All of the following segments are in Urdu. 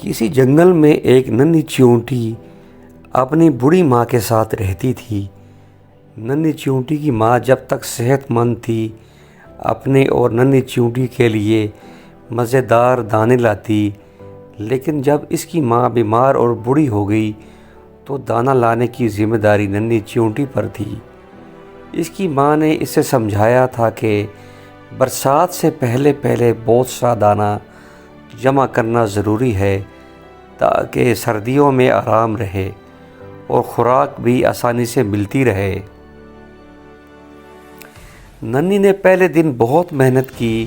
کسی جنگل میں ایک ننھی چیونٹی اپنی بوڑھی ماں کے ساتھ رہتی تھی۔ ننھی چیونٹی کی ماں جب تک صحت مند تھی اپنے اور ننھی چیونٹی کے لیے مزیدار دانے لاتی، لیکن جب اس کی ماں بیمار اور بوڑھی ہو گئی تو دانہ لانے کی ذمہ داری ننھی چیونٹی پر تھی۔ اس کی ماں نے اسے سمجھایا تھا کہ برسات سے پہلے بہت سا دانہ جمع کرنا ضروری ہے تاکہ سردیوں میں آرام رہے اور خوراک بھی آسانی سے ملتی رہے۔ ننھی نے پہلے دن بہت محنت کی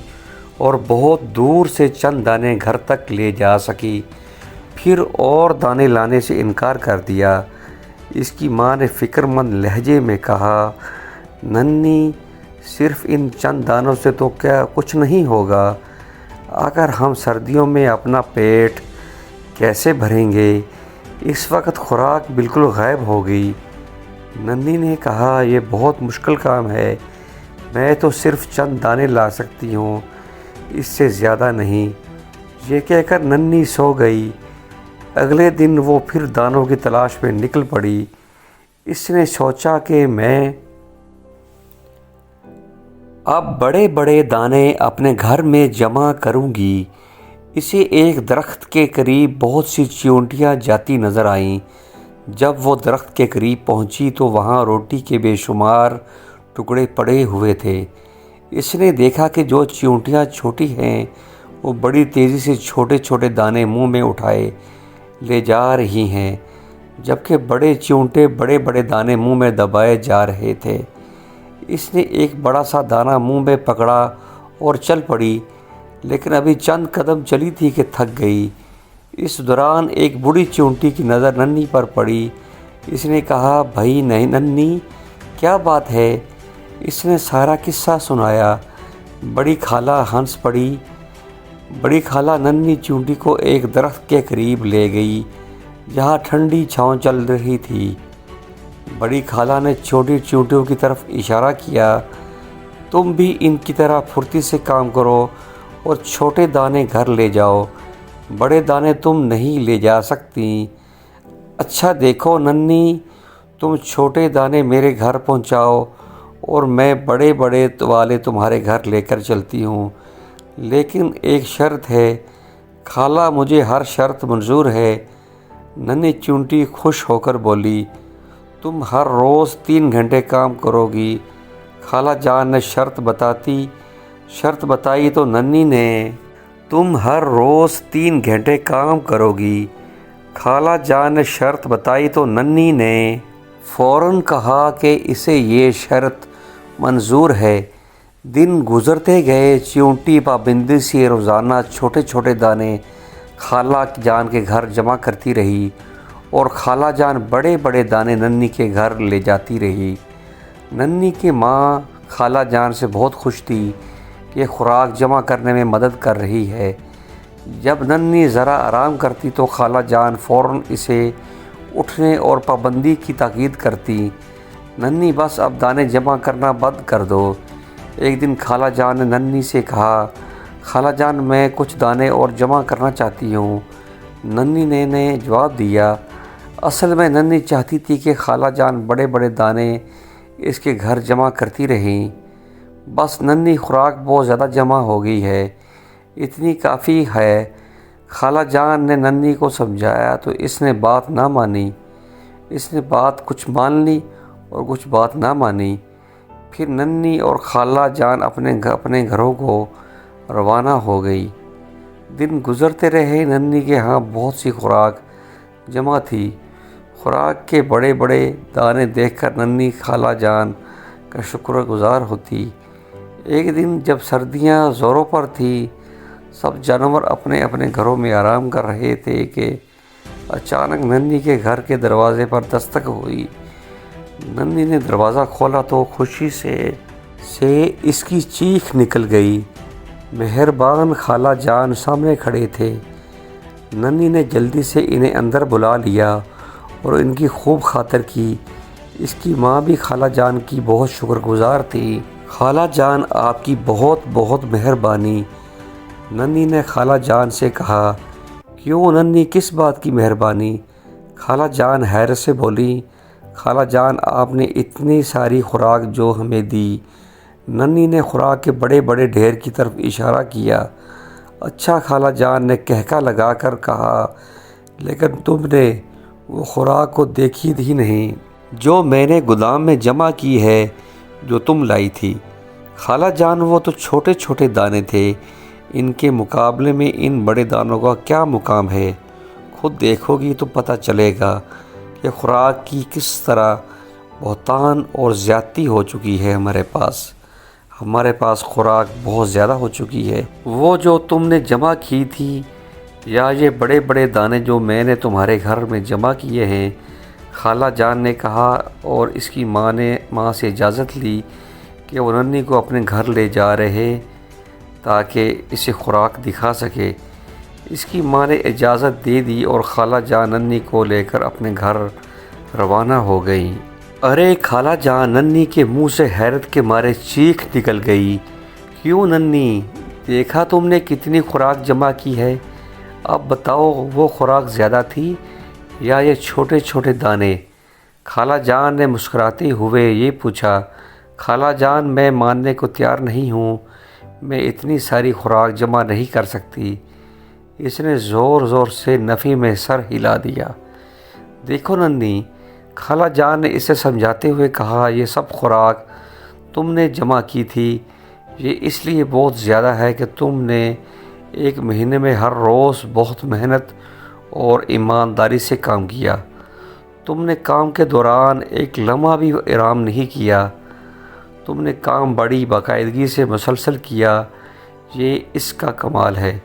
اور بہت دور سے چند دانے گھر تک لے جا سکی، پھر اور دانے لانے سے انکار کر دیا۔ اس کی ماں نے فکر مند لہجے میں کہا، ننھی، صرف ان چند دانوں سے تو کیا کچھ نہیں ہوگا؟ اگر ہم سردیوں میں اپنا پیٹ کیسے بھریں گے؟ اس وقت خوراک بالکل غائب ہو گئی۔ ننھی نے کہا، یہ بہت مشکل کام ہے، میں تو صرف چند دانے لا سکتی ہوں، اس سے زیادہ نہیں۔ یہ کہہ کر ننھی سو گئی۔ اگلے دن وہ پھر دانوں کی تلاش میں نکل پڑی۔ اس نے سوچا کہ میں اب بڑے بڑے دانے اپنے گھر میں جمع کروں گی۔ اسے ایک درخت کے قریب بہت سی چیونٹیاں جاتی نظر آئیں۔ جب وہ درخت کے قریب پہنچی تو وہاں روٹی کے بے شمار ٹکڑے پڑے ہوئے تھے۔ اس نے دیکھا کہ جو چیونٹیاں چھوٹی ہیں وہ بڑی تیزی سے چھوٹے چھوٹے دانے منہ میں اٹھائے لے جا رہی ہیں، جبکہ بڑے چیونٹے بڑے بڑے دانے منہ میں دبائے جا رہے تھے۔ اس نے ایک بڑا سا دانہ منہ میں پکڑا اور چل پڑی، لیکن ابھی چند قدم چلی تھی کہ تھک گئی۔ اس دوران ایک بوڑھی چیونٹی کی نظر ننھی پر پڑی۔ اس نے کہا، بھائی ننھی، کیا بات ہے؟ اس نے سارا قصہ سنایا۔ بڑی خالہ ہنس پڑی۔ بڑی خالہ ننھی چیونٹی کو ایک درخت کے قریب لے گئی جہاں ٹھنڈی چھاؤں چل رہی تھی۔ بڑی خالہ نے چھوٹی چیونٹیوں کی طرف اشارہ کیا، تم بھی ان کی طرح پھرتی سے کام کرو اور چھوٹے دانے گھر لے جاؤ، بڑے دانے تم نہیں لے جا سکتی۔ اچھا دیکھو ننھی، تم چھوٹے دانے میرے گھر پہنچاؤ اور میں بڑے بڑے والے تمہارے گھر لے کر چلتی ہوں، لیکن ایک شرط ہے۔ خالہ، مجھے ہر شرط منظور ہے۔ ننھی چیونٹی خوش ہو کر بولی، تم ہر روز 3 گھنٹے کام کرو گی۔ خالہ جان نے شرط بتائی تو ننھی نے تم ہر روز 3 گھنٹے کام کرو گی۔ خالہ جان نے شرط بتائی تو ننھی نے فوراً کہا کہ اسے یہ شرط منظور ہے۔ دن گزرتے گئے، چیونٹی پابندی سے روزانہ چھوٹے چھوٹے دانے خالہ جان کے گھر جمع کرتی رہی اور خالہ جان بڑے بڑے دانے ننھی کے گھر لے جاتی رہی۔ ننھی کی ماں خالہ جان سے بہت خوش تھی کہ خوراک جمع کرنے میں مدد کر رہی ہے۔ جب ننھی ذرا آرام کرتی تو خالہ جان فوراً اسے اٹھنے اور پابندی کی تاکید کرتی، ننھی بس اب دانے جمع کرنا بند کر دو۔ ایک دن خالہ جان نے ننھی سے کہا، خالہ جان، میں کچھ دانے اور جمع کرنا چاہتی ہوں۔ ننھی نے جواب دیا، اصل میں ننھی چاہتی تھی کہ خالہ جان بڑے بڑے دانے اس کے گھر جمع کرتی رہیں، بس ننھی خوراک بہت زیادہ جمع ہو گئی ہے، اتنی کافی ہے۔ خالہ جان نے ننھی کو سمجھایا تو اس نے بات نہ مانی۔ اس نے بات کچھ مان لی اور کچھ بات نہ مانی۔ پھر ننھی اور خالہ جان اپنے گھروں کو روانہ ہو گئی۔ دن گزرتے رہے، ننھی کے ہاں بہت سی خوراک جمع تھی۔ خوراک کے بڑے بڑے دانے دیکھ کر ننھی خالہ جان کا شکر گزار ہوتی۔ ایک دن جب سردیاں زوروں پر تھیں، سب جانور اپنے اپنے گھروں میں آرام کر رہے تھے کہ اچانک ننھی کے گھر کے دروازے پر دستک ہوئی۔ ننھی نے دروازہ کھولا تو خوشی سے اس کی چیخ نکل گئی۔ مہربان خالہ جان سامنے کھڑے تھے۔ ننھی نے جلدی سے انہیں اندر بلا لیا اور ان کی خوب خاطر کی۔ اس کی ماں بھی خالہ جان کی بہت شکر گزار تھی۔ خالہ جان، آپ کی بہت بہت مہربانی۔ ننھی نے خالہ جان سے کہا، کیوں ننھی، کس بات کی مہربانی؟ خالہ جان حیرت سے بولی۔ خالہ جان، آپ نے اتنی ساری خوراک جو ہمیں دی۔ ننھی نے خوراک کے بڑے بڑے ڈھیر کی طرف اشارہ کیا۔ اچھا، خالہ جان نے کہکا لگا کر کہا، لیکن تم نے وہ خوراک کو دیکھی ہی نہیں جو میں نے گودام میں جمع کی ہے، جو تم لائی تھی۔ خالہ جان، وہ تو چھوٹے چھوٹے دانے تھے، ان کے مقابلے میں ان بڑے دانوں کا کیا مقام ہے؟ خود دیکھو گی تو پتہ چلے گا کہ خوراک کی کس طرح بہتان اور زیادتی ہو چکی ہے ہمارے پاس خوراک بہت زیادہ ہو چکی ہے۔ وہ جو تم نے جمع کی تھی یا یہ بڑے بڑے دانے جو میں نے تمہارے گھر میں جمع کیے ہیں؟ خالہ جان نے کہا، اور اس کی ماں سے اجازت لی کہ وہ ننھی کو اپنے گھر لے جا رہے تاکہ اسے خوراک دکھا سکے۔ اس کی ماں نے اجازت دے دی اور خالہ جان ننھی کو لے کر اپنے گھر روانہ ہو گئیں۔ ارے خالہ جان، ننھی کے منہ سے حیرت کے مارے چیخ نکل گئی۔ کیوں ننھی، دیکھا تم نے کتنی خوراک جمع کی ہے؟ اب بتاؤ، وہ خوراک زیادہ تھی یا یہ چھوٹے چھوٹے دانے؟ خالہ جان نے مسکراتے ہوئے یہ پوچھا۔ خالہ جان، میں ماننے کو تیار نہیں ہوں، میں اتنی ساری خوراک جمع نہیں کر سکتی۔ اس نے زور زور سے نفی میں سر ہلا دیا۔ دیکھو ننھی، خالہ جان نے اسے سمجھاتے ہوئے کہا، یہ سب خوراک تم نے جمع کی تھی، یہ اس لیے بہت زیادہ ہے کہ تم نے ایک مہینے میں ہر روز بہت محنت اور ایمانداری سے کام کیا۔ تم نے کام کے دوران ایک لمحہ بھی آرام نہیں کیا۔ تم نے کام بڑی باقاعدگی سے مسلسل کیا، یہ اس کا کمال ہے۔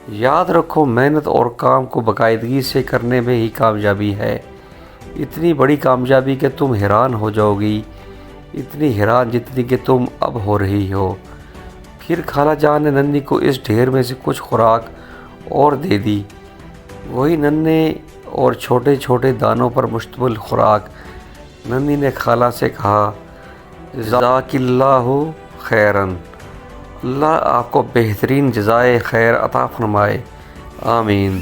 یاد رکھو، محنت اور کام کو باقاعدگی سے کرنے میں ہی کامیابی ہے۔ اتنی بڑی کامیابی کہ تم حیران ہو جاؤ گی، اتنی حیران جتنی کہ تم اب ہو رہی ہو۔ پھر خالہ جان نے ننھی کو اس ڈھیر میں سے کچھ خوراک اور دے دی، وہی ننھے اور چھوٹے چھوٹے دانوں پر مشتمل خوراک۔ ننھی نے خالہ سے کہا، جزاک اللہ خیراً، اللہ آپ کو بہترین جزائے خیر عطا فرمائے، آمین۔